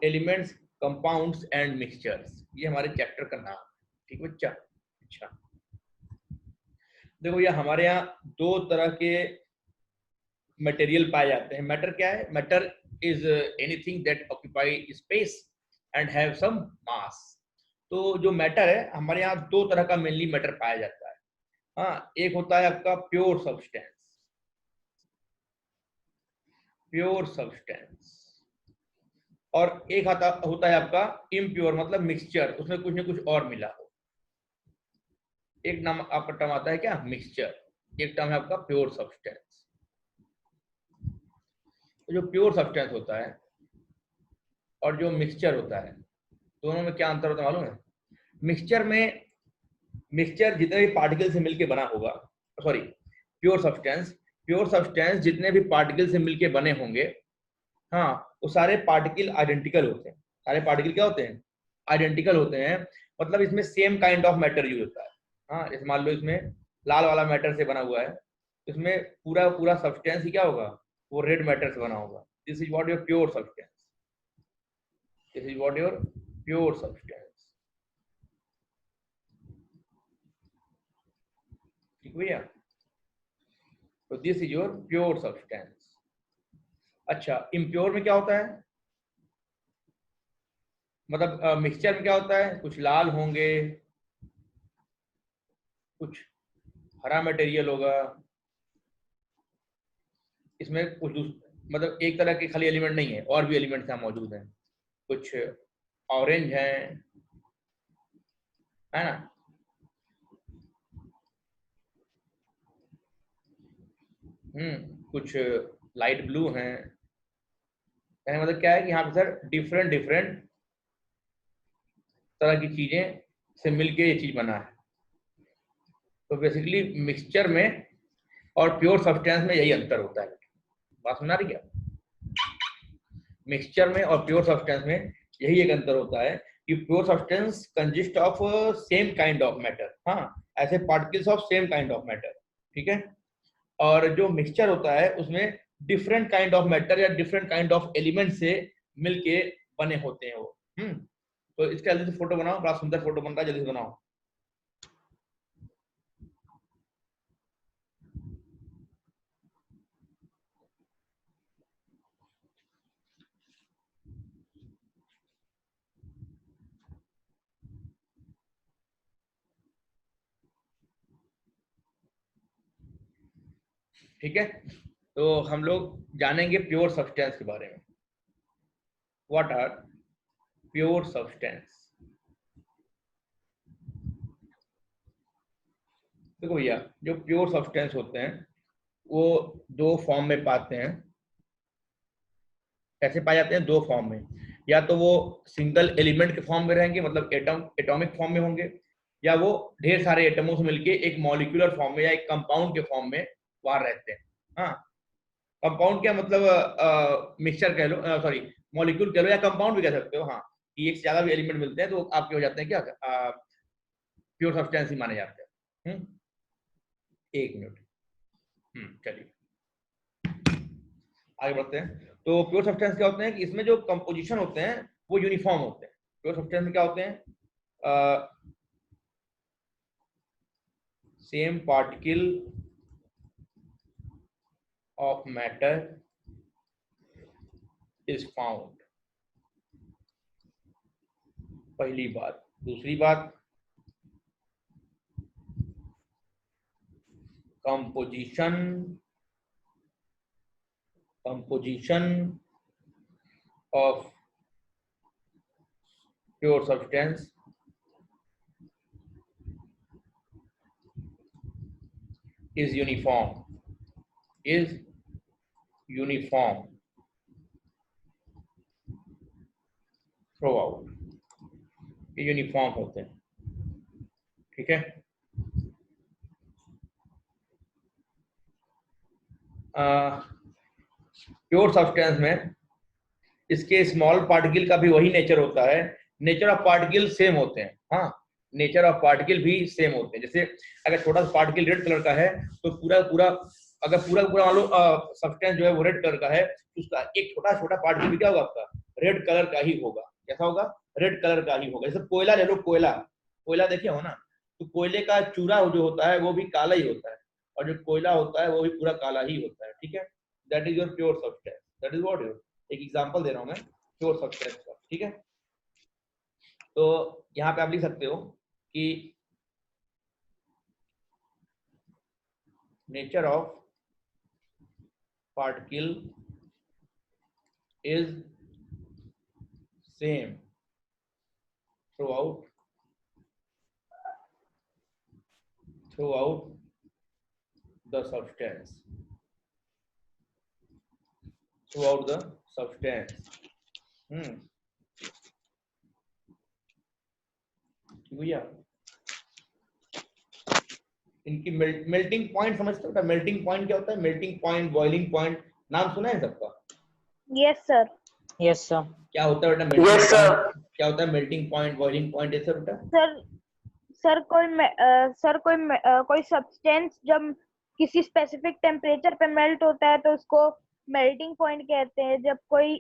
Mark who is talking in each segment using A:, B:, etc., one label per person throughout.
A: Elements, compounds and mixtures, ये हमारे chapter का नाम है। ठीक है बच्चा। अच्छा देखो ये हमारे यहाँ दो तरह के मटेरियल पाए जाते हैं। मैटर क्या है? Matter is anything that occupy space and have some mass. तो जो मैटर है हमारे यहाँ दो तरह का मेनली मैटर पाया जाता है। हाँ, एक होता है आपका प्योर सब्सटेंस, प्योर सब्सटेंस, और एक होता है आपका इम्प्योर, मतलब मिक्सचर, उसमें कुछ न कुछ और मिला हो। एक नाम आपका टर्म आता है क्या? मिक्सचर। एक टर्म है आपका प्योर सब्सटेंस। तो जो प्योर सब्सटेंस होता है और जो मिक्सचर होता है, दोनों में क्या अंतर होता है मालूम है? मिक्सचर जितने भी पार्टिकल से मिलके बना होगा, सॉरी प्योर सब्सटेंस जितने भी पार्टिकल से मिलके बने होंगे, हाँ, वो सारे पार्टिकल आइडेंटिकल होते हैं। सारे पार्टिकल क्या होते हैं? आइडेंटिकल होते हैं। मतलब इसमें same kind of matter use होता है। हाँ, इस मान लो इसमें लाल वाला मैटर से बना हुआ है, इसमें पूरा पूरा सब्सटेंस ही क्या होगा? वो रेड मैटर से बना होगा। This is what your pure substance. This is what your pure substance. ठीक भैया? तो this is your pure substance. अच्छा, इम्प्योर में क्या होता है? मतलब मिक्सचर में क्या होता है? कुछ लाल होंगे, कुछ हरा मटेरियल होगा, इसमें कुछ मतलब एक तरह के खाली एलिमेंट नहीं है, और भी एलिमेंट्स यहाँ मौजूद हैं। कुछ ऑरेंज हैं, है ना, कुछ लाइट ब्लू हैं। मतलब क्या है कि यहाँ पे सर डिफरेंट डिफरेंट तरह की चीजें से मिलके ये चीज बना है। तो बेसिकली मिक्सचर में और प्योर सब्सटेंस में यही अंतर होता है। बात सुना रही क्या? मिक्सचर में और प्योर सब्सटेंस में यही एक अंतर होता है कि pure substance consist of same kind of matter, हाँ, ऐसे particles of same kind of matter. ठीक है? और जो मिक्सचर होता है उसमें डिफरेंट काइंड ऑफ मैटर या डिफरेंट काइंड ऑफ एलिमेंट से मिलके बने होते हैं वो। तो इसका जल्दी से फोटो बनाओ, बड़ा सुंदर फोटो बन रहा है, जल्दी से बनाओ। ठीक है? तो हम लोग जानेंगे प्योर सब्सटेंस के बारे में। What are pure substance? देखो भैया, जो प्योर सब्सटेंस होते हैं वो दो फॉर्म में पाते हैं। कैसे पाए जाते हैं? दो फॉर्म में। या तो वो सिंगल एलिमेंट के फॉर्म में रहेंगे, मतलब एटॉमिक फॉर्म में होंगे, या वो ढेर सारे एटमों से मिलके एक मॉलिक्यूलर फॉर्म में या एक कंपाउंड के फॉर्म में बाहर रहते हैं। हाँ, कंपाउंड क्या मतलब मिक्सचर कह लो, सॉरी मॉलिक्यूल कह लो, या कंपाउंड भी कह सकते हो। हाँ, कि एक से ज्यादा भी एलिमेंट मिलते हैं तो आपके हो जाते हैं क्या? प्योर सब्सटेंस ही माने जाते हैं। एक मिनट। चलिए आगे बढ़ते हैं। तो प्योर सब्सटेंस क्या होते हैं कि इसमें जो कंपोजिशन होते हैं वो यूनिफॉर्म होते हैं। प्योर सब्सटेंस में क्या होते हैं? Same particle of matter is found. पहली बात। दूसरी बात, composition of pure substance is uniform throughout। ये यूनिफॉर्म होते हैं। ठीक है? प्योर सब्सटेंस में इसके स्मॉल पार्टिकल का भी वही नेचर होता है। नेचर ऑफ पार्टिकल सेम होते हैं। हाँ, नेचर ऑफ पार्टिकल भी सेम होते हैं। जैसे अगर छोटा सा पार्टिकल रेड कलर का है तो पूरा पूरा, अगर पूरा पूरा मान लो सब्सटेंस जो है वो रेड कलर का है, तो उसका एक छोटा छोटा पार्टिकल भी क्या होगा? आपका रेड कलर का ही होगा। कैसा होगा? रेड कलर का ही होगा। जैसे कोयला ले लो, कोयला, कोयला देखे हो ना, तो कोयले का चूरा जो होता है वो भी काला ही होता है, और जो कोयला होता है वो भी पूरा काला ही होता है। ठीक है, that is your pure substance, that is what your, एक एग्जांपल दे रहा हूं मैं प्योर सब्सटेंस का। ठीक है, तो यहाँ पे आप लिख सकते हो कि nature of particle is same throughout the substance, throughout the substance। भैया इनकी मेल्टिंग पॉइंट समझते हो? मेल्टिंग पॉइंट क्या होता है? मेल्टिंग पॉइंट, बॉइलिंग पॉइंट, नाम सुना है सबका?
B: Yes sir.
C: Yes sir.
A: क्या होता है बेटा मेल्टिंग पॉइंट? क्या होता है मेल्टिंग पॉइंट, बॉइलिंग पॉइंट, ये सब बेटा?
B: सर कोई सब्सटेंस जब किसी स्पेसिफिक टेम्परेचर पे मेल्ट होता है तो उसको मेल्टिंग पॉइंट कहते हैं। जब कोई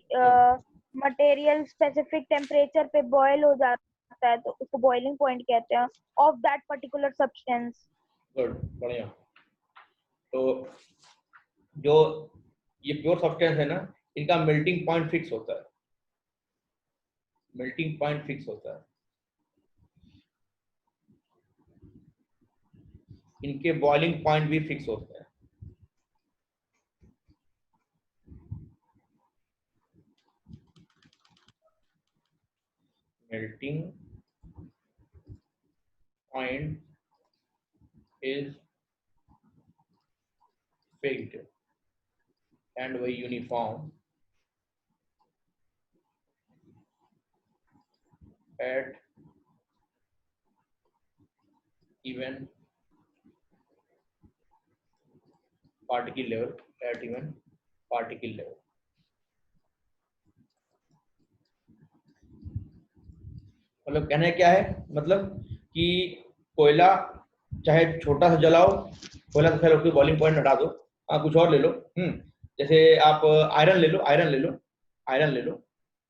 B: मटेरियल स्पेसिफिक टेम्परेचर पे बॉयल हो जाता है तो उसको बॉइलिंग पॉइंट कहते हैं of that particular substance.
A: Good, बढ़िया। तो जो ये प्योर सब्सटेंस है ना, इनका मेल्टिंग पॉइंट फिक्स होता है, मेल्टिंग पॉइंट फिक्स होता है। इनके बॉइलिंग पॉइंट भी फिक्स होते हैं। Melting point is fixed and very uniform at even particle level, at even particle level। मतलब कहने क्या है, मतलब कि कोयला चाहे छोटा सा जलाओ, कोयला तो खैर उसकी बॉइलिंग पॉइंट हटा दो, कुछ और ले लो। जैसे आप आयरन ले लो, आयरन ले लो, आयरन ले लो,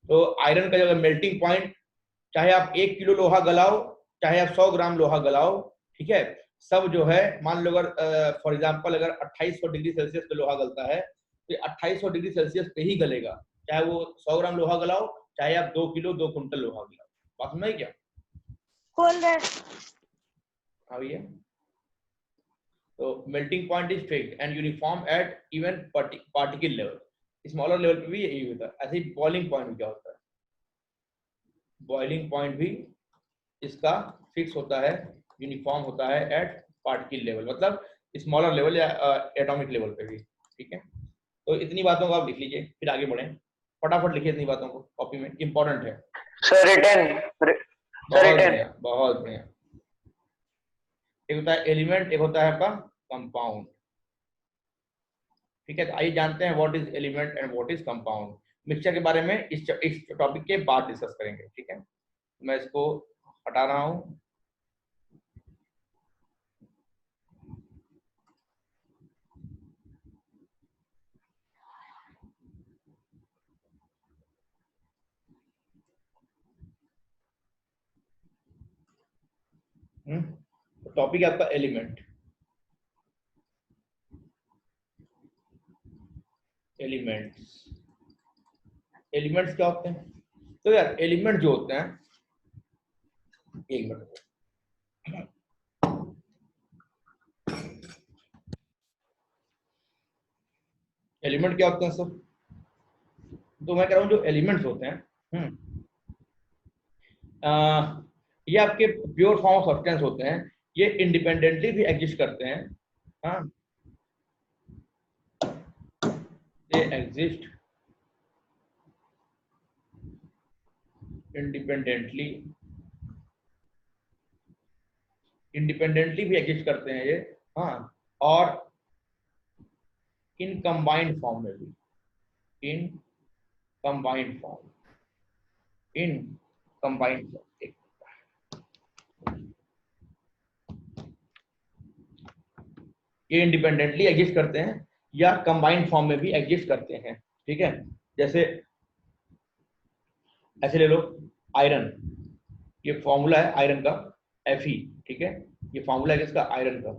A: तो आयरन का जो मेल्टिंग पॉइंट, चाहे आप 1 किलो लोहा गलाओ, चाहे आप 100 ग्राम लोहा गलाओ, ठीक है, सब जो है, मान लो अगर फॉर एग्जांपल अगर 2800 डिग्री सेल्सियस पे लोहा गलता है तो 2800 डिग्री सेल्सियस पे ही गलेगा, चाहे वो 100 ग्राम लोहा गलाओ, चाहे आप 2 किलो 2 कुंटल लोहा गलाओ। बात समझ क्या?
B: खोल रहे।
A: हाँ भैया, तो melting point is fixed and uniform eight even particle level. Smaller level पे भी यही होता है। ऐसे ही बॉइलिंग पॉइंट क्या होता है? बॉइलिंग पॉइंट भी इसका फिक्स होता है, यूनिफॉर्म होता है एट पार्टिकल लेवल, मतलब स्मॉलर लेवल या एटॉमिक लेवल पे भी। ठीक है, तो इतनी बातों को आप लिख लीजिए, फिर आगे बढ़ें। फटाफट लिखिए इतनी बातों को कॉपी में, इंपॉर्टेंट है
C: सर। रिटर्न।
A: बहुत बढ़िया, बहुत बढ़िया। एक होता है एलिमेंट, एक होता है आपका कंपाउंड। ठीक है, तो आइए जानते हैं what is element and what is compound. Mixture के बारे में इस टॉपिक के बाद डिस्कस करेंगे। ठीक है, मैं इसको हटा रहा हूं। टॉपिक है आपका एलिमेंट। एलिमेंट्स, एलिमेंट्स क्या होते हैं? तो यार एलिमेंट जो होते हैं, एक मिनट, एलिमेंट क्या होते हैं सर? तो मैं कह रहा हूँ जो एलिमेंट्स होते हैं, ये आपके प्योर फॉर्म ऑफ सब्सटेंस होते हैं। ये इंडिपेंडेंटली भी एग्जिस्ट करते हैं। हाँ, they exist independently, इंडिपेंडेंटली भी एग्जिस्ट करते हैं ये। हाँ, और इन कंबाइंड फॉर्म में भी, in combined form, in combined form, ये इंडिपेंडेंटली एग्जिस्ट करते हैं या कंबाइंड फॉर्म में भी एग्जिस्ट करते हैं। ठीक है, जैसे ऐसे ले लो आयरन, ये फॉर्मूला है आयरन का Fe, ठीक है, ये फॉर्मूला है किसका, आयरन का।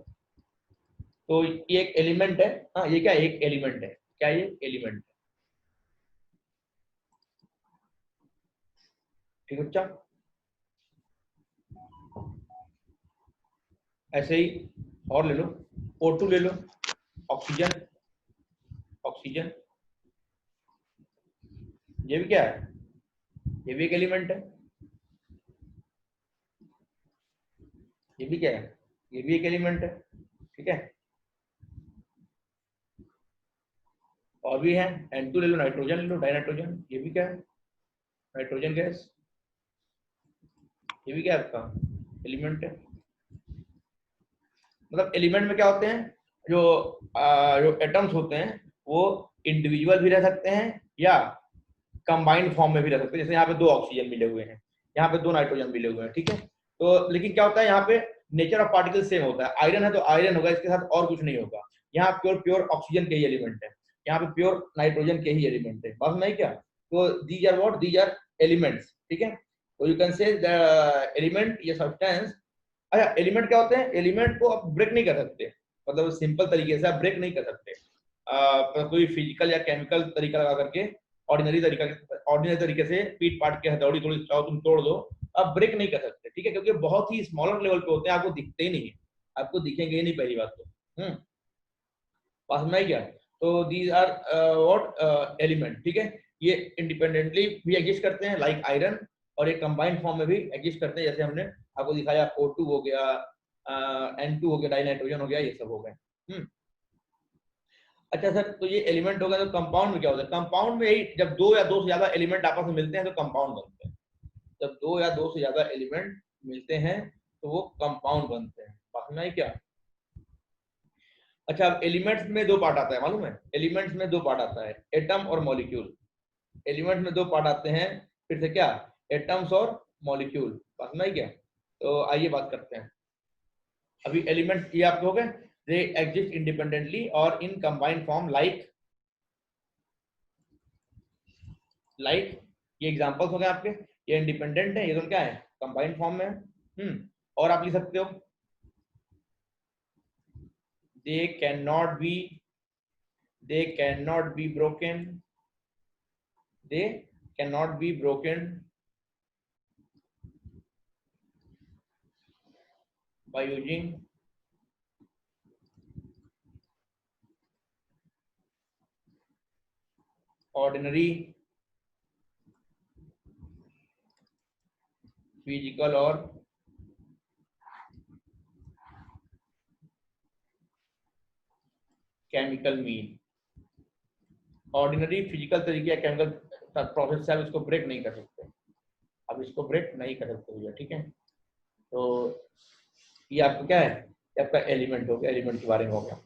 A: तो ये एक एलिमेंट है, हाँ ये क्या एक एलिमेंट है, क्या ये एलिमेंट है, ठीक है बच्चा। ऐसे ही और ले लो O2 ले लो, ऑक्सीजन, ऑक्सीजन ये भी क्या है, ये भी एक एलिमेंट है, ये भी क्या है, ये भी एक एलिमेंट है, ठीक है। और भी है N2 ले लो, नाइट्रोजन ले लो, डाइनाइट्रोजन, ये भी क्या है, नाइट्रोजन गैस, ये भी क्या है आपका एलिमेंट है। मतलब एलिमेंट में क्या होते हैं, जो एटम्स होते हैं वो इंडिविजुअल भी रह सकते हैं या कंबाइंड फॉर्म में भी रह सकते हैं। जैसे यहाँ पे 2 ऑक्सीजन मिले हुए हैं, यहाँ पे 2 नाइट्रोजन मिले हुए हैं, ठीक है। तो लेकिन क्या होता है यहाँ पे नेचर ऑफ पार्टिकल सेम होता है, आयरन है तो आयरन होगा, इसके साथ और कुछ नहीं होगा। यहाँ प्योर प्योर ऑक्सीजन के ही एलिमेंट है, यहाँ पे प्योर नाइट्रोजन के ही एलिमेंट है, बस नहीं क्या। तो these are what, these are elements, ठीक है। तो you can say the element ये सब्सटेंस। अच्छा एलिमेंट क्या होते हैं, एलिमेंट को आप ब्रेक नहीं कर सकते, मतलब सिंपल तरीके से आप ब्रेक नहीं कर सकते, कोई फिजिकल या केमिकल तरीका लगा करके, ऑर्डिनरी तरीके से पीट पाट के हथौड़ी थोड़ी चाहो तुम तोड़ दो, आप ब्रेक नहीं कर सकते, ठीक है, क्योंकि बहुत ही स्मॉलर लेवल पे होते हैं, आपको दिखते ही नहीं, आपको दिखेंगे ही नहीं पहली बात तो। पास में क्या, तो दीज आर व्हाट एलिमेंट, ठीक है। ये इंडिपेंडेंटली भी एग्जिस्ट करते हैं लाइक आयरन, और एक कंबाइंड फॉर्म में भी एग्जिस्ट करते हैं, जैसे हमने आपको दिखाया O2 हो गया, N2 हो गया, डाइनाइट्रोजन हो गया, ये सब हो गए। अच्छा सर, तो ये एलिमेंट हो गया, तो कंपाउंड में क्या होता है, कंपाउंड में यही जब 2 या 2 से ज्यादा एलिमेंट आपस में मिलते हैं तो कंपाउंड बनते हैं। जब 2 या 2 से ज्यादा एलिमेंट मिलते हैं तो वो कंपाउंड बनते हैं, समझ में क्या। अच्छा अब एलिमेंट्स में 2 पार्ट आता है, मालूम है, एलिमेंट्स में 2 पार्ट आता है, एटम और मॉलिक्यूल। एलिमेंट्स में 2 पार्ट आते हैं, फिर से क्या, एटम्स और मॉलिक्यूल, समझ में क्या। तो आइए बात करते हैं। अभी एलिमेंट ये आपके हो गए, they exist independently or in combined form like ये एग्जांपल्स हो गए आपके, ये इंडिपेंडेंट है, ये तो क्या है कंबाइंड फॉर्म में है। और आप लिख सकते हो they cannot be broken, they cannot be broken by using ordinary physical और केमिकल मीन। ऑर्डिनरी फिजिकल तरीके या केमिकल प्रोसेस से आप इसको ब्रेक नहीं कर सकते, अब इसको ब्रेक नहीं कर सकते भैया, ठीक है। तो ये आपका क्या है, ये आपका एलिमेंट हो गया, एलिमेंट के बारे में हो गया।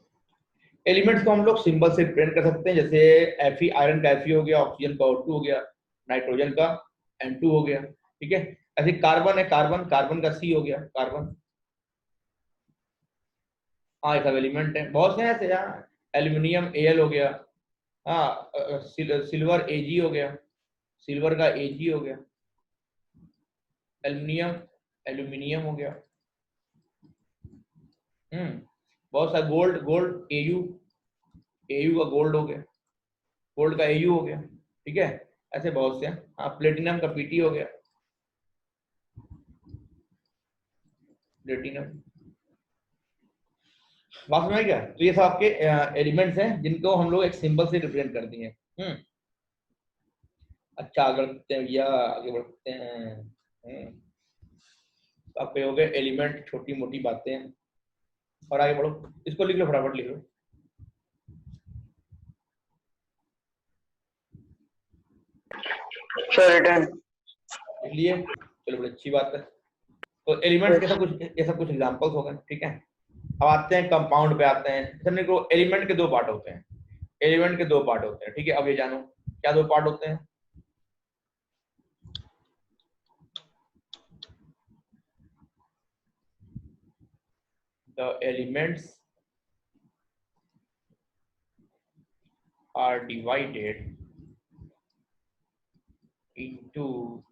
A: एलिमेंट्स को हम लोग सिंबल से रिप्रेजेंट कर सकते हैं, जैसे Fe आयरन का Fe हो गया, ऑक्सीजन का O2 हो गया, नाइट्रोजन का N2 हो गया, ठीक है। ऐसे कार्बन है, कार्बन का C हो गया, कार्बन, हाँ ये सब एलिमेंट है, बहुत से ऐसे यहाँ, एल्यूमिनियम Al हो गया, हाँ सिल्वर Ag हो गया, सिल्वर का Ag हो गया, एल्यूमिनियम एल्यूमिनियम हो गया, बहुत सारा गोल्ड Au का गोल्ड हो गया, गोल्ड का Au हो गया, ठीक है। ऐसे बहुत से, हाँ प्लेटिनम का Pt हो गया, प्लेटिनम, बात समझ क्या। तो ये सब आपके एलिमेंट्स हैं जिनको हम लोग एक सिंबल से रिप्रेजेंट कर दिए। अच्छा आगे बढ़ते हैं भैया, आगे बढ़ते हैं। आपके हो गए एलिमेंट, छोटी मोटी बातें, और आगे बढ़ो, इसको लिख लो, फटाफट लिख लो। लिख लिए, चलो बड़ी अच्छी बात है। तो एलिमेंट्स के सब कुछ, ये सब कुछ एग्जांपल्स हो गए, ठीक है। अब आते हैं कंपाउंड पे, आते हैं। समझने को एलिमेंट के 2 पार्ट होते हैं, एलिमेंट के 2 पार्ट होते हैं, ठीक है। अब ये जानो क्या 2 पार्ट होते हैं। The elements are divided into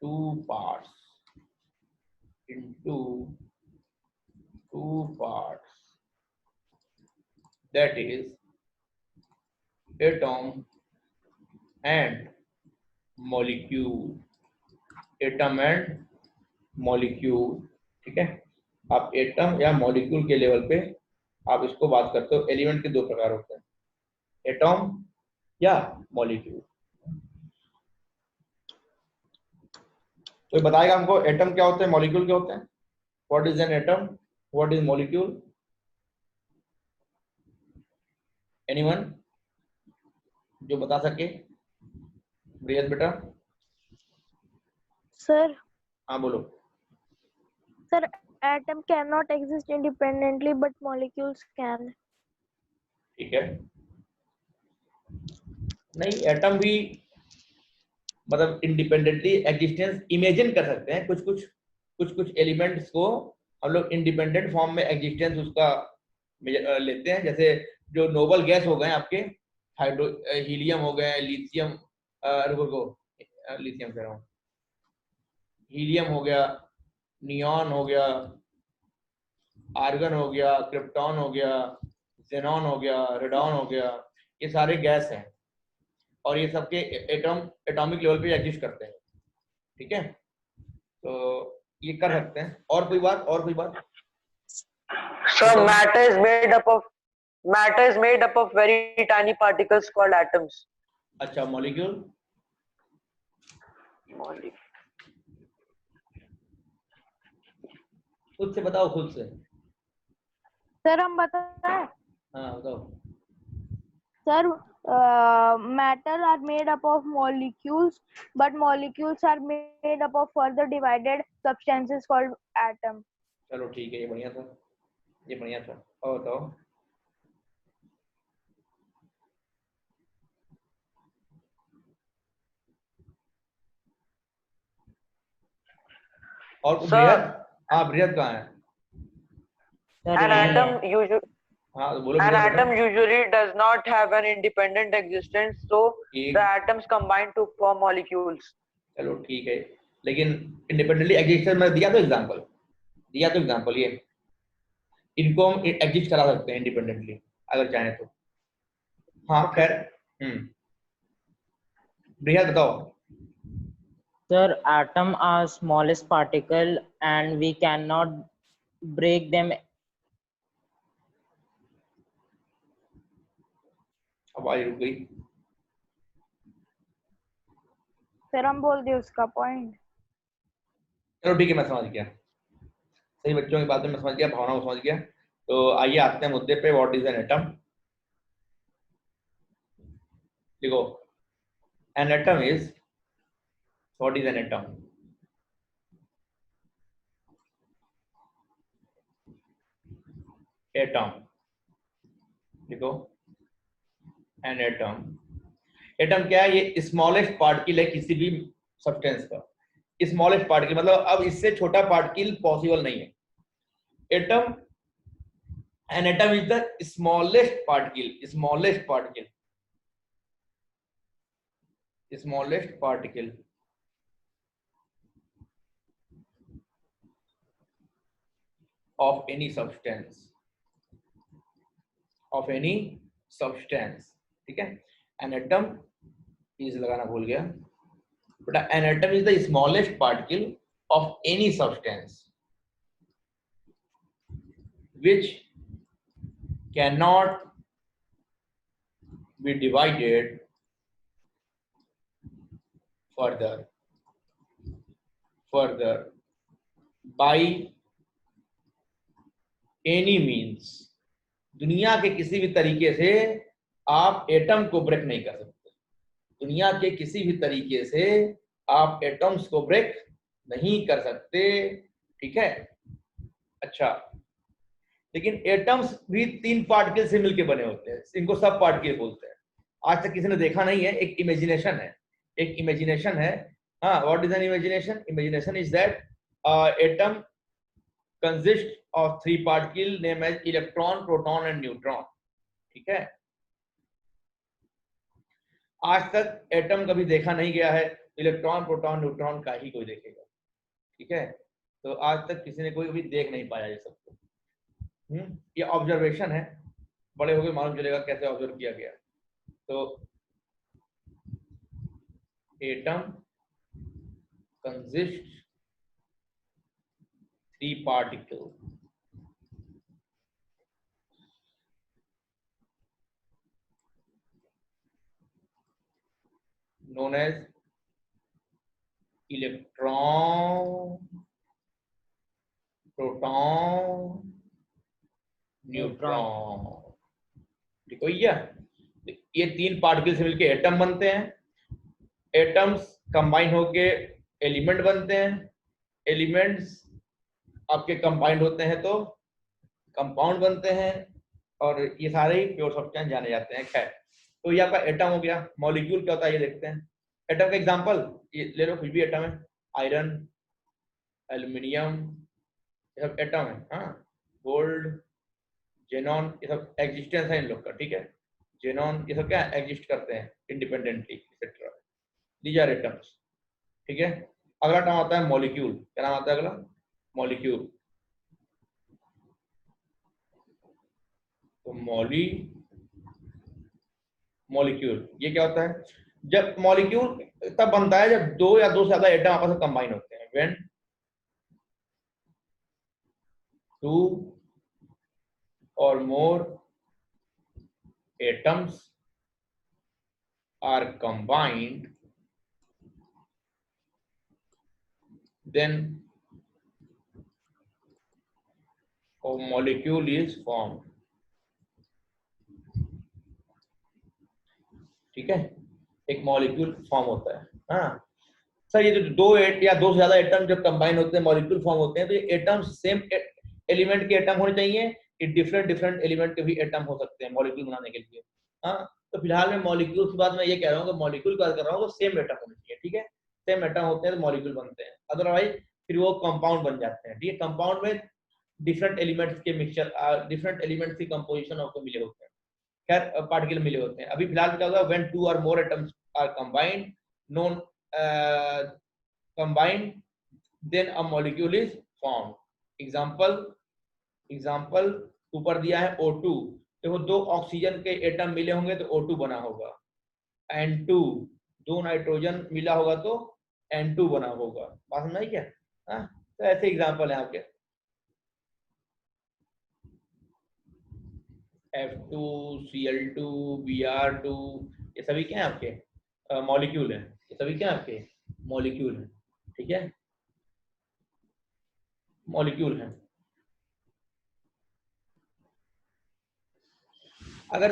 A: two parts, that is atom and molecule, atom and molecule. ठीक है, आप एटम या मॉलिक्यूल के लेवल पे आप इसको बात करते हो। एलिमेंट के दो प्रकार होते हैं, एटम या मॉलिक्यूल। कोई बताएगा हमको एटम क्या होते हैं, मॉलिक्यूल क्या होते हैं? What is an atom, what is molecule? Anyone जो बता सके? बृहद बेटा।
B: सर
A: हाँ बोलो।
B: Sir atom cannot exist independently but molecules can.
A: ठीक है, नहीं एटम भी मतलब इंडिपेंडेंटली एग्जिस्टेंस इमेजिन कर सकते हैं। कुछ एलिमेंट्स को हम लोग इंडिपेंडेंट फॉर्म में एग्जिस्टेंस उसका लेते हैं। जैसे जो नोबल गैस हो गए आपके, हाइड्रो हीलियम हो गए, लिथियम लिथियम कह रहा हूँ, हीलियम हो गया, नियॉन हो गया, आर्गन हो गया, क्रिप्टॉन हो गया, जेनॉन हो गया, रेडॉन हो गया, ये सारे गैस हैं और ये सबके एटॉमिक लेवल पे एग्जिस्ट करते हैं। ठीक है, तो ये कर सकते हैं। और कोई बात?
C: So matter is made up of very tiny particles called atoms.
A: अच्छा, मॉलिक्यूल? खुद से बताओ, खुद से।
B: सर हम बताएं?
A: हाँ बताओ।
B: Sir, matter are made up of molecules, but molecules are made up of further divided substances called atom.
A: चलो ठीक है, ये बढ़िया था। और बताओ। और बृहद? हाँ बृहद कहाँ है?
C: An atom usually
A: हाँ तो बोलो।
C: An atom usually does not have an independent existence, so the atoms combine to form molecules.
A: चलो ठीक है, लेकिन इंडिपेंडेंटली एग्जिस्टेंस में दिया तो एग्जांपल ये इनको हम एग्जिस्ट करा सकते हैं इंडिपेंडेंटली अगर चाहें तो। हाँ खैर, बृहद बताओ।
C: Sir, atoms are smallest particle and we cannot break them.
A: आवाज रुक गई।
B: सर हम बोल दिए उसका पॉइंट।
A: चलो ठीक है, मैं समझ गया। सही बच्चों की बात में मैं समझ गया, भावना को समझ गया। तो आइए आते हैं मुद्दे पे। What is an atom? देखो, an atom is, what is an atom? Atom देखो, एन एटम क्या है? ये स्मॉलेस्ट पार्टिकल है किसी भी सब्सटेंस का। स्मॉलेस्ट पार्टिकल मतलब अब इससे छोटा पार्टिकल पॉसिबल नहीं है। Atom, N atom is the smallest particle of any substance। ठीक है, an atom is लगाना भूल गया बेटा। an atom is the smallest particle of any substance which cannot be divided further by any means। दुनिया के किसी भी तरीके से आप एटम को ब्रेक नहीं कर सकते। दुनिया के किसी भी तरीके से आप एटम्स को ब्रेक नहीं कर सकते। ठीक है, अच्छा, लेकिन एटम्स भी 3 पार्टिकल से मिलकर बने होते हैं, इनको सब पार्टिकल बोलते हैं। आज तक किसी ने देखा नहीं है, एक इमेजिनेशन है। हाँ, what is N imagination? Imagination is that atom consists of 3 particles named as electron, proton and neutron। ठीक है, आज तक एटम कभी देखा नहीं गया है, इलेक्ट्रॉन प्रोटॉन न्यूट्रॉन का ही कोई देखेगा, ठीक है। तो आज तक किसी ने कोई भी देख नहीं पाया ये सब। ये ऑब्जर्वेशन है, बड़े होके मालूम चलेगा कैसे ऑब्जर्व किया गया। तो atom consist 3 particle known as electron, proton, neutron. ठीक है भैया, ये 3 पार्टिकल से मिलके एटम बनते हैं, एटम्स कंबाइन होके एलिमेंट बनते हैं, एलिमेंट्स आपके कंबाइंड होते हैं तो कंपाउंड बनते हैं, और ये सारे ही प्योर सब्सटेंस जाने जाते हैं। खैर, तो ये आपका एटम हो गया। मॉलिक्यूल क्या होता है ये देखते हैं। एटम का एग्जांपल ये ले लो, कुछ भी एटम है, आयरन, एल्युमिनियम, ये सब एटम है। हाँ, गोल्ड, जेनॉन, ये सब एग्जिस्टेंस है इन लोग का, ठीक है। जेनॉन ये सब क्या एग्जिस्ट करते हैं independently, etcetera. These are atoms, ठीक है। अगला टर्म आता है मॉलिक्यूल। क्या नाम आता है अगला? मॉलिक्यूल। तो मॉलिक्यूल ये क्या होता है? जब मॉलिक्यूल तब बनता है जब 2 या 2 से ज्यादा एटम आपस में कंबाइन होते हैं। When 2 or more atoms are combined, then a molecule is formed। ठीक है, एक मॉलिक्यूल फॉर्म होता है। हाँ सर, ये जो 2 या 2 से ज्यादा एटम जब कंबाइन होते हैं मॉलिक्यूल फॉर्म होते हैं, तो ये एटम्स सेम एलिमेंट के एटम होने चाहिए कि डिफरेंट एलिमेंट के भी एटम हो सकते हैं मॉलिक्यूल बनाने के लिए। हाँ, तो फिलहाल मैं मॉलिक्यूल की बात मैं ये कह रहा हूँ कि मॉलिक्यूल की बात कर रहा हूँ तो सेम एटम होने चाहिए, ठीक है। सेम एटम होते हैं तो मॉलिक्यूल बनते हैं, अदरवाइज फिर वो कंपाउंड बन जाते हैं। ठीक है, कंपाउंड में डिफरेंट एलिमेंट्स के मिक्सचर, डिफरेंट एलिमेंट्स की कंपोजिशन आपको मिले होते हैं, खैर पार्टिकल मिले होते हैं। अभी फिलहाल क्या होगा, when 2 or more atoms are combined, known combined, then a molecule is formed। Example ऊपर दिया है O2। देखो 2 ऑक्सीजन के एटम मिले होंगे तो O2 बना होगा। N2, 2 नाइट्रोजन मिला होगा तो N2 बना होगा। बात समझ आई क्या? हाँ, तो ऐसे एग्जाम्पल है आपके। F2, Cl2, Br2, ये सभी क्या है आपके मॉलिक्यूल हैं। ये सभी क्या है आपके मॉलिक्यूल हैं, ठीक है, मॉलिक्यूल हैं। अगर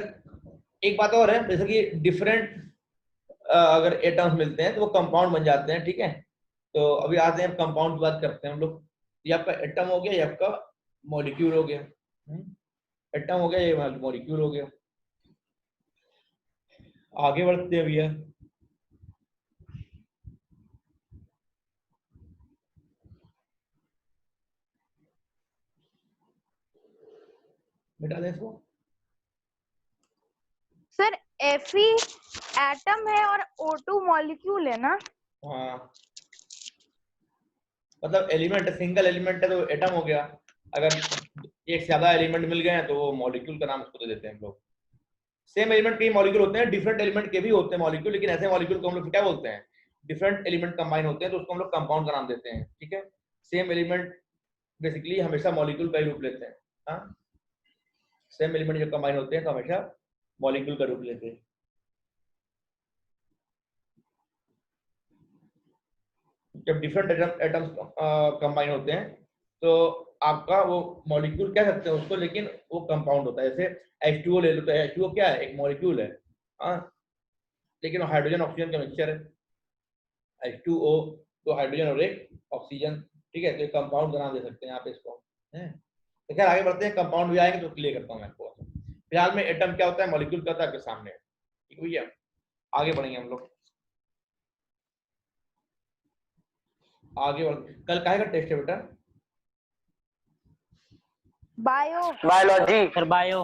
A: एक बात और है, जैसे कि डिफरेंट अगर एटम्स मिलते हैं तो वो कंपाउंड बन जाते हैं, ठीक है। तो अभी आते हैं कंपाउंड की बात करते हैं हम लोग। ये आपका एटम हो गया, ये आपका मॉलिक्यूल हो गया। एटम हो गया, ये मॉलिक्यूल हो गया। आगे बढ़ते हैं भैया। मिटा दें इसको।
B: सर Fe एटम है और O2 मॉलिक्यूल है ना?
A: हाँ, मतलब एलिमेंट, सिंगल एलिमेंट है तो एटम हो गया। अगर एक से ज्यादा एलिमेंट मिल गए हैं तो वो मॉलिक्यूल का नाम उसको दे देते हैं हम लोग। सेम एलिमेंट के मॉलिक्यूल होते हैं, डिफरेंट एलिमेंट के भी होते हैं मॉलिक्यूल, लेकिन ऐसे मॉलिक्यूल को हम लोग क्या बोलते हैं? डिफरेंट एलिमेंट कंबाइन होते हैं तो उसको हम लोग कंपाउंड का नाम देते हैं, ठीक है। सेम एलिमेंट बेसिकली हमेशा मॉलिक्यूल का ही रूप लेते हैं। हाँ, सेम एलिमेंट जब कंबाइन होते हैं तो हमेशा मॉलिक्यूल का रूप लेते हैं। जब डिफरेंट एटम्स कंबाइन होते हैं तो आपका वो मॉलिक्यूल कह सकते हैं उसको, लेकिन वो कंपाउंड होता है। जैसे H2O ले लो तो H2O क्या है? एक मॉलिक्यूल है, हाँ, लेकिन हाइड्रोजन ऑक्सीजन का मिक्सचर है। H2O तो हाइड्रोजन और एक ऑक्सीजन, ठीक है, तो एक कंपाउंड का नाम दे सकते हैं आप इसको। तो खैर आगे बढ़ते हैं, कंपाउंड भी आएंगे तो क्लियर करता हूँ मैं आपको। फिलहाल में एटम क्या होता है, मॉलिक्यूल क्या होता है आपके सामने, ठीक है भैया। आगे बढ़ेंगे हम लोग, आगे बढ़। कल काहे का टेस्ट है बेटा?
B: बायो।
C: बायोलॉजी।
D: Sir bio.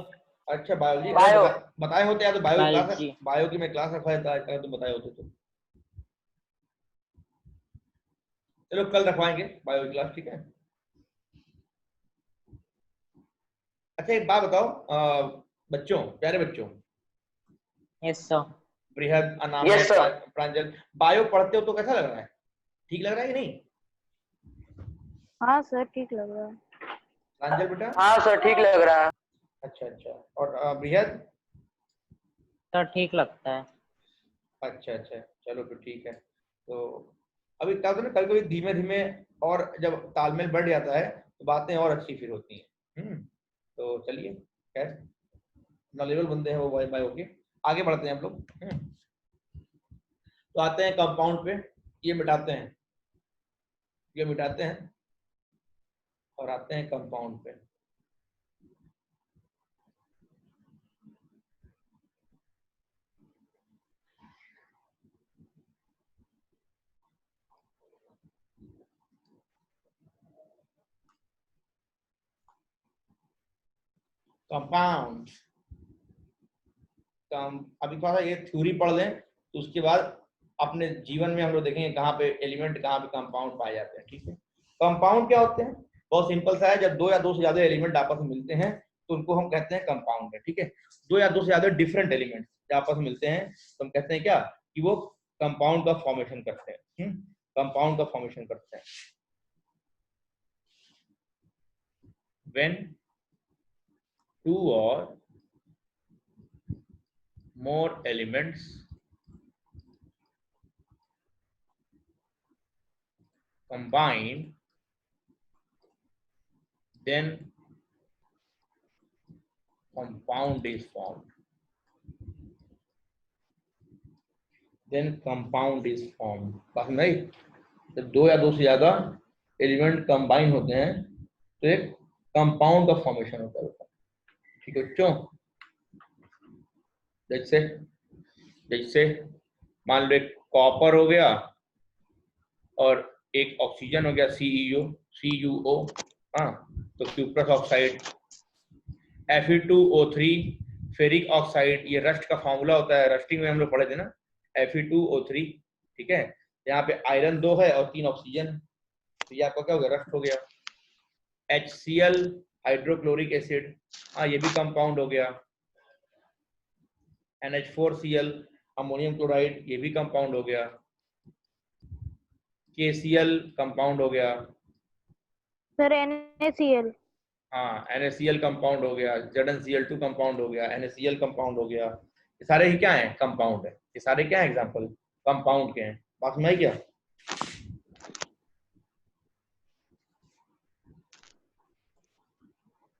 A: अच्छा बायोलॉजी
C: बायो।
A: बताए होते या तो बायो क्लास,
D: बायोलॉजी।
A: बायो की मैं क्लास रखवा देता अगर तुम बताए होते तो। चलो कल रखवाएंगे बायो की क्लास, ठीक है। अच्छा एक बात बताओ बच्चों, प्यारे बच्चों,
D: यस सर।
A: बृहद, अनाम,
C: यस सर।
A: प्रांजल, बायो पढ़ते हो तो कैसा लग रहा है? ठीक लग रहा है कि नहीं?
B: हाँ सर ठीक लग रहा है।
A: प्रांजल बेटा?
C: हाँ सर ठीक लग रहा है।
A: अच्छा अच्छा, और बृहद?
D: सर ठीक लगता है।
A: अच्छा अच्छा, चलो फिर ठीक है। तो अभी क्या होता है ना, कभी कभी धीमे धीमे और जब तालमेल बढ़ जाता है तो बातें और अच्छी फिर होती हैं। तो चलिए, खैर नॉलेबल बंदे हैं वो वाई बायो के। आगे बढ़ते हैं हम लोग। तो आते हैं कंपाउंड पे, ये मिटाते हैं, ये मिटाते हैं और आते हैं कंपाउंड पे। कंपाउंड, अभी थोड़ा सा ये थ्योरी पढ़ लें तो उसके बाद अपने जीवन में हम लोग देखेंगे कहाँ पे एलिमेंट, कहाँ पे कंपाउंड पाए जाते हैं, ठीक है। कंपाउंड क्या होते हैं? बहुत सिंपल सा है, जब दो या दो से ज्यादा एलिमेंट आपस में मिलते हैं तो उनको हम कहते हैं कंपाउंड है, ठीक है। दो या दो से ज्यादा डिफरेंट एलिमेंट जब आपस में मिलते हैं तो हम कहते हैं क्या, कि वो कंपाउंड का फॉर्मेशन करते हैं। कंपाउंड का फॉर्मेशन करते हैं। व्हेन टू और more elements combine, then compound is formed. Then compound is formed. बात नहीं, जब दो या दो से ज्यादा एलिमेंट कंबाइन होते हैं तो एक कंपाउंड का फॉर्मेशन होता है, ठीक है बच्चों। जैसे जैसे मान लो एक कॉपर हो गया और एक ऑक्सीजन हो गया CuO, हाँ, तो cuprous oxide, Fe2O3, ferric oxide, ये रस्ट का फॉर्मूला होता है, रस्टिंग में हम लोग पढ़े थे ना, Fe2O3, ठीक है। यहाँ पे आयरन 2 है और 3 ऑक्सीजन, तो ये आपका क्या हो गया, रस्ट हो गया। HCl, हाइड्रोक्लोरिक एसिड, हाँ ये भी कंपाउंड हो गया। NH4Cl, अमोनियम क्लोराइड, ये भी कंपाउंड हो गया। KCl कंपाउंड हो गया।
B: Sir NaCl।
A: हाँ NaCl कंपाउंड हो गया। ZnCl2 कंपाउंड हो गया। NaCl कंपाउंड हो गया। ये सारे ही क्या है, कंपाउंड है। ये सारे क्या है, एग्जांपल कंपाउंड के हैं। बात सुनाई क्या?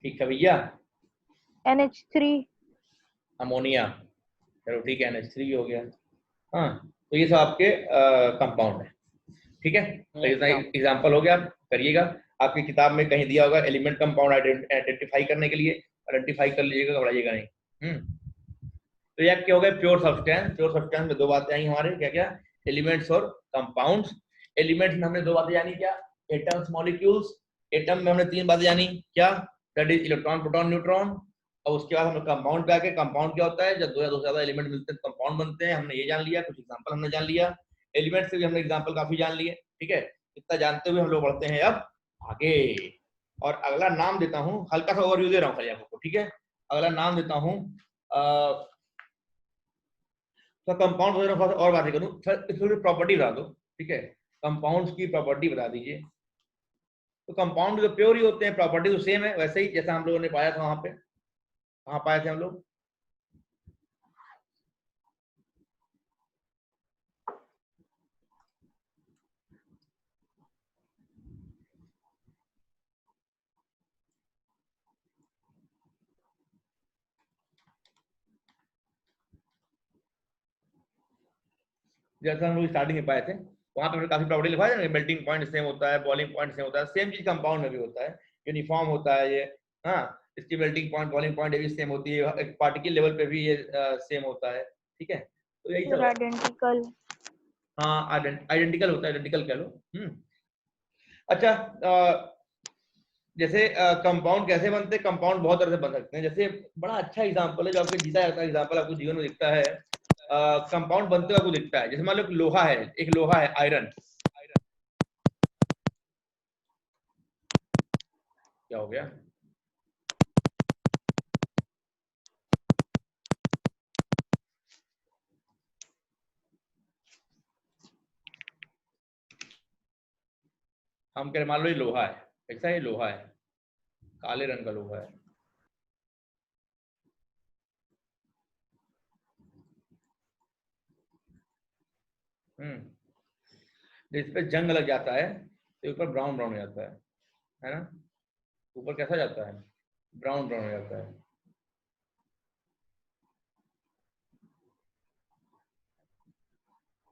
A: ठीक है भैया।
B: NH3।
A: अमोनिया, चलो ठीक है, NH3 हो गया। हाँ, तो ये सब आपके कंपाउंड है, ठीक है। तो इतना एग्जांपल हो गया, करिएगा। आपकी किताब में कहीं दिया होगा एलिमेंट कंपाउंड आइडेंटिफाई करने के लिए, आइडेंटिफाई कर लीजिएगा, घबराइएगा नहीं। तो यह क्या हो गया, प्योर सब्सटेंस। प्योर सब्सटेंस में दो बातें आई हमारे, क्या क्या, एलिमेंट्स और कंपाउंड्स। एलिमेंट्स में हमने दो बातें जानी, क्या, एटम्स, मॉलिक्यूल्स। एटम में हमने तीन बातें जानी, क्या, that is electron, proton, neutron. और उसके बाद हम कंपाउंड पे आके, कंपाउंड क्या होता है, जब दो या दो से ज्यादा एलिमेंट मिलते हैं तो कंपाउंड बनते हैं। हमने ये जान लिया, कुछ एग्जांपल हमने जान लिया। एलिमेंट से भी हमने एग्जांपल काफी जान लिए, ठीक है। इतना जानते हुए हम लोग बढ़ते हैं अब आगे। और अगला नाम देता हूँ, हल्का सा ओवरव्यू दे रहा हूँ खाली आपको, ठीक है। अगला नाम देता हूँ, तो कंपाउंड वगैरह और बातें करूँ, थोड़ी प्रॉपर्टी बता दो, ठीक है। कंपाउंड्स की प्रॉपर्टी बता दीजिए। तो कंपाउंड जो प्योर ही होते हैं, प्रॉपर्टी तो सेम है, वैसे ही जैसा हम लोगों ने पाया था वहां पे। कहाँ पाए थे हम लोग? जैसा हम लोग स्टार्टिंग में पाए थे, वहां पे हमने काफी प्रॉपर्टी लिखवाया है। मेल्टिंग पॉइंट सेम होता है, बॉइलिंग पॉइंट सेम होता है, सेम चीज कंपाउंड में भी होता है, यूनिफॉर्म होता है ये। हाँ, इसकी मेल्टिंग पॉइंट, बॉइलिंग पॉइंट भी सेम होती है, एक पार्टिकल लेवल पे भी ये सेम होता है, ठीक है। तो यही सब है।
B: आइडेंटिकल।
A: हाँ आइडेंटिकल होता है, आइडेंटिकल कह लो। अच्छा, जैसे कंपाउंड कैसे बनते हैं, कंपाउंड बहुत तरह से बन सकते हैं। जैसे बड़ा अच्छा एग्जांपल है जो आपके जीता जाता एग्जांपल आपको जीवन में दिखता है, कंपाउंड बनते हुए आपको दिखता है। जैसे मान लो लोहा है, एक लोहा है आयरन, क्या हो गया, हम कह रहे मान लो ये लोहा है, कैसा है, लोहा है, काले रंग का लोहा है। इस पे जंग लग जाता है तो ऊपर ब्राउन ब्राउन हो जाता है ना, ऊपर कैसा जाता है, ब्राउन ब्राउन हो जाता है।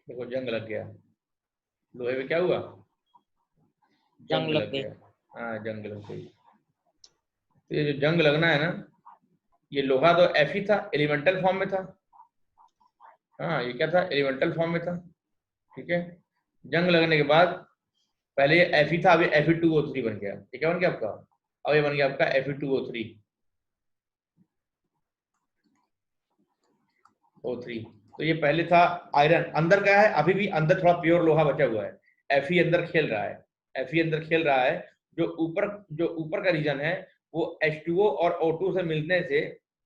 A: देखो जंग लग गया, लोहे में क्या हुआ,
D: जंग लग गई।
A: गया, हाँ जंग लग गई। तो ये जो जंग लगना है ना, ये लोहा तो एफ ही था, एलिमेंटल फॉर्म में था, हाँ ये क्या था, एलिमेंटल फॉर्म में था, ठीक है। जंग लगने के बाद पहले ये एफ ही था, अभी Fe2O3 बन गया, ये क्या बन गया आपका, अब ये बन गया आपका Fe2O3 O3। तो ये पहले था आयरन, अंदर क्या है, अभी भी अंदर थोड़ा प्योर लोहा बचा हुआ है, Fe अंदर खेल रहा है, Fe अंदर खेल रहा है। जो ऊपर का रीजन है वो H2O और O2 से मिलने से,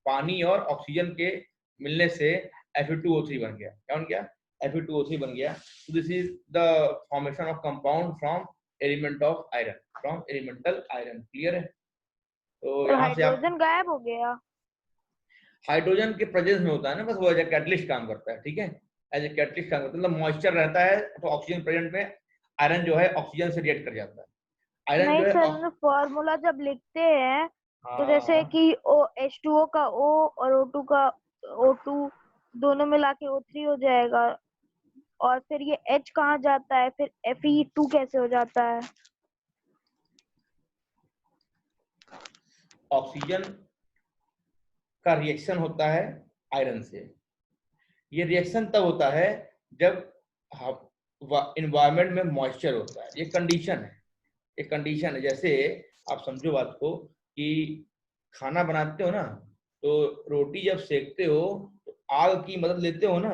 A: पानी और ऑक्सीजन के मिलने से Fe2O3 बन गया, क्या बन गया, Fe2O3 बन गया। So this is the formation of compound from element of iron, from elemental iron, clear है। तो यहाँ से आप
B: हाइड्रोजन गायब हो गया,
A: हाइड्रोजन के प्रेजेंस में होता है ना, बस वो एज ए कैटलिस्ट काम करता है, ठीक है, एज ए कैटलिस्ट काम करता है, मतलब मॉइस्चर रहता है तो ऑक्सीजन प्रेजेंट में आयरन जो है ऑक्सीजन से रिएक्ट कर जाता है, आयरन
B: नहीं
A: जो है
B: सर फॉर्मूला जब लिखते हैं तो जैसे
A: हाँ
B: कि H2O का O और O2 का O2 दोनों मिला के O3 हो जाएगा, और फिर ये H कहाँ जाता है, फिर Fe2 कैसे हो जाता है।
A: ऑक्सीजन का रिएक्शन होता है आयरन से, ये रिएक्शन तब होता है जब इन्वायरमेंट में मॉइस्चर होता है, ये कंडीशन है, एक कंडीशन है। जैसे आप समझो बात को कि खाना बनाते हो ना, तो रोटी जब सेकते हो तो आग की मदद लेते हो ना,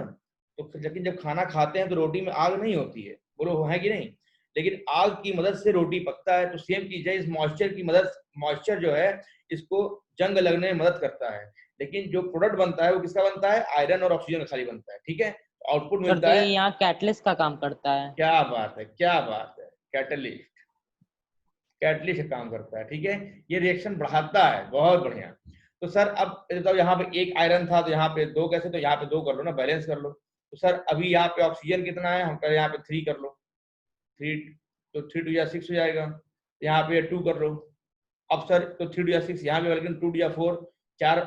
A: तो लेकिन जब खाना खाते हैं तो रोटी में आग नहीं होती है, बोलो है कि नहीं, लेकिन आग की मदद से रोटी पकता है। तो सेम चीज है, इस मॉइस्चर की मदद, मॉइस्चर जो है इसको जंग लगने में मदद करता है, लेकिन जो प्रोडक्ट बनता है वो किसका बनता है, आयरन और ऑक्सीजन खाली बनता है, ठीक है, आउटपुट
D: सर
A: मिलता
D: तो
A: है।
D: ये यहाँ कैटलिस्ट का काम करता है।
A: क्या बात है, क्या बात है, कैटलिस्ट, कैटलिस्ट काम करता है, ठीक है, ये रिएक्शन बढ़ाता है, बहुत बढ़िया। तो सर अब तो यहाँ पे एक आयरन था तो यहाँ पे दो कैसे, तो यहाँ पे दो कर लो ना, बैलेंस कर लो। तो सर अभी यहाँ पे ऑक्सीजन कितना है, हम कह यहाँ पे 3 कर लो, 3, तो 3 2 या 6 हो जाएगा, यहाँ पे 2 कर लो। अब सर तो 3 2 या 6 यहाँ पे, लेकिन 2 2 या 4, 4